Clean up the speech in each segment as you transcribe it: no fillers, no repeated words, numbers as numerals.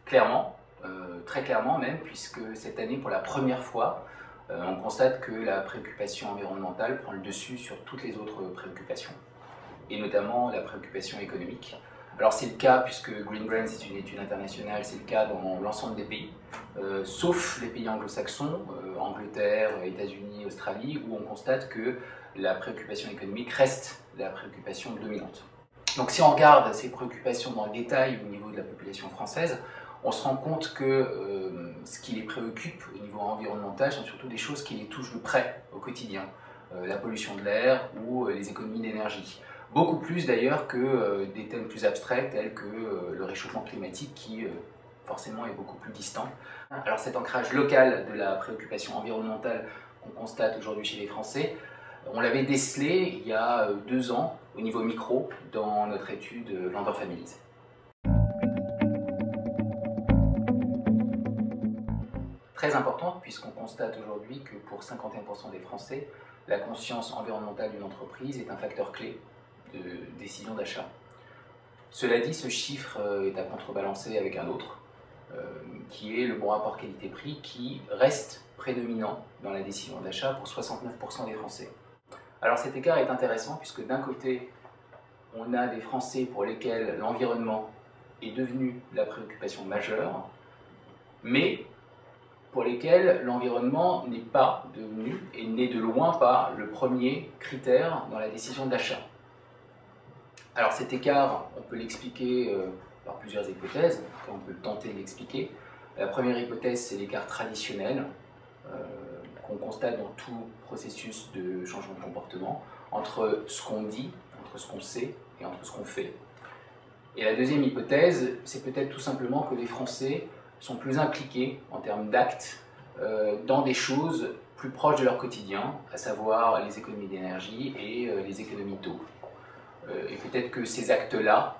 Clairement, très clairement même, puisque cette année, pour la première fois, on constate que la préoccupation environnementale prend le dessus sur toutes les autres préoccupations, et notamment la préoccupation économique. Alors c'est le cas, puisque Green Grants est une étude internationale, c'est le cas dans l'ensemble des pays, sauf les pays anglo-saxons, Angleterre, États-Unis, Australie, où on constate que la préoccupation économique reste la préoccupation dominante. Donc si on regarde ces préoccupations dans le détail au niveau de la population française, on se rend compte que ce qui les préoccupe au niveau environnemental sont surtout des choses qui les touchent de près au quotidien, la pollution de l'air ou les économies d'énergie. Beaucoup plus d'ailleurs que des thèmes plus abstraits tels que le réchauffement climatique qui forcément est beaucoup plus distant. Alors cet ancrage local de la préoccupation environnementale qu'on constate aujourd'hui chez les Français, on l'avait décelé il y a 2 ans au niveau micro dans notre étude Landor Families. Très importante puisqu'on constate aujourd'hui que pour 51% des Français, la conscience environnementale d'une entreprise est un facteur clé de décision d'achat. Cela dit, ce chiffre est à contrebalancer avec un autre, qui est le bon rapport qualité-prix qui reste prédominant dans la décision d'achat pour 69% des Français. Alors cet écart est intéressant puisque d'un côté, on a des Français pour lesquels l'environnement est devenu la préoccupation majeure, mais pour lesquels l'environnement n'est pas devenu et n'est de loin pas le premier critère dans la décision d'achat. Alors cet écart, on peut l'expliquer par plusieurs hypothèses, on peut tenter de l'expliquer. La première hypothèse, c'est l'écart traditionnel qu'on constate dans tout processus de changement de comportement, entre ce qu'on dit, entre ce qu'on sait et entre ce qu'on fait. Et la deuxième hypothèse, c'est peut-être tout simplement que les Français sont plus impliqués en termes d'actes dans des choses plus proches de leur quotidien, à savoir les économies d'énergie et les économies d'eau. Et peut-être que ces actes-là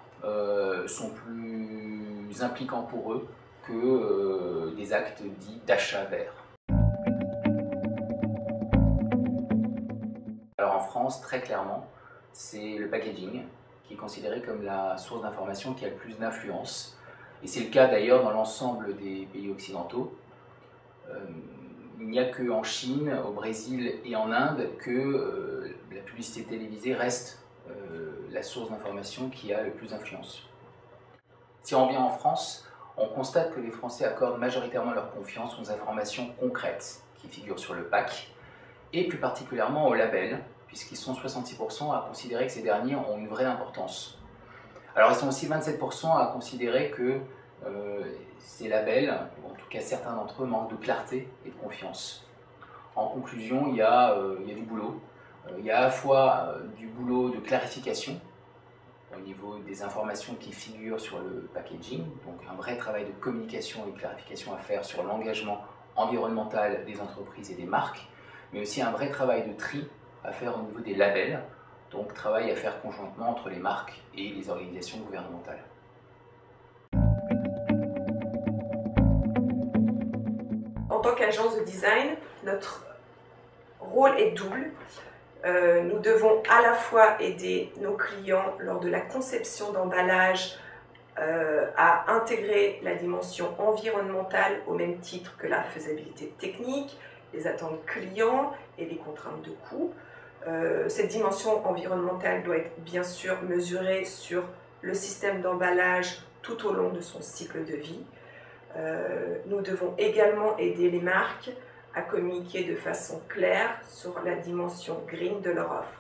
sont plus impliquants pour eux que des actes dits d'achat vert. Alors en France, très clairement, c'est le packaging qui est considéré comme la source d'information qui a le plus d'influence. Et c'est le cas d'ailleurs dans l'ensemble des pays occidentaux. Il n'y a qu'en Chine, au Brésil et en Inde que la publicité télévisée reste la source d'information qui a le plus d'influence. Si on revient en France, on constate que les Français accordent majoritairement leur confiance aux informations concrètes qui figurent sur le pack, et plus particulièrement aux labels, puisqu'ils sont 66% à considérer que ces derniers ont une vraie importance. Alors ils sont aussi 27% à considérer que ces labels, ou en tout cas certains d'entre eux, manquent de clarté et de confiance. En conclusion, il y a du boulot. Il y a à la fois du boulot de clarification au niveau des informations qui figurent sur le packaging, donc un vrai travail de communication et de clarification à faire sur l'engagement environnemental des entreprises et des marques, mais aussi un vrai travail de tri à faire au niveau des labels, donc travail à faire conjointement entre les marques et les organisations gouvernementales. En tant qu'agence de design, notre rôle est double. Nous devons à la fois aider nos clients lors de la conception d'emballage à intégrer la dimension environnementale au même titre que la faisabilité technique, les attentes clients et les contraintes de coût. Cette dimension environnementale doit être bien sûr mesurée sur le système d'emballage tout au long de son cycle de vie. Nous devons également aider les marques à communiquer de façon claire sur la dimension green de leur offre.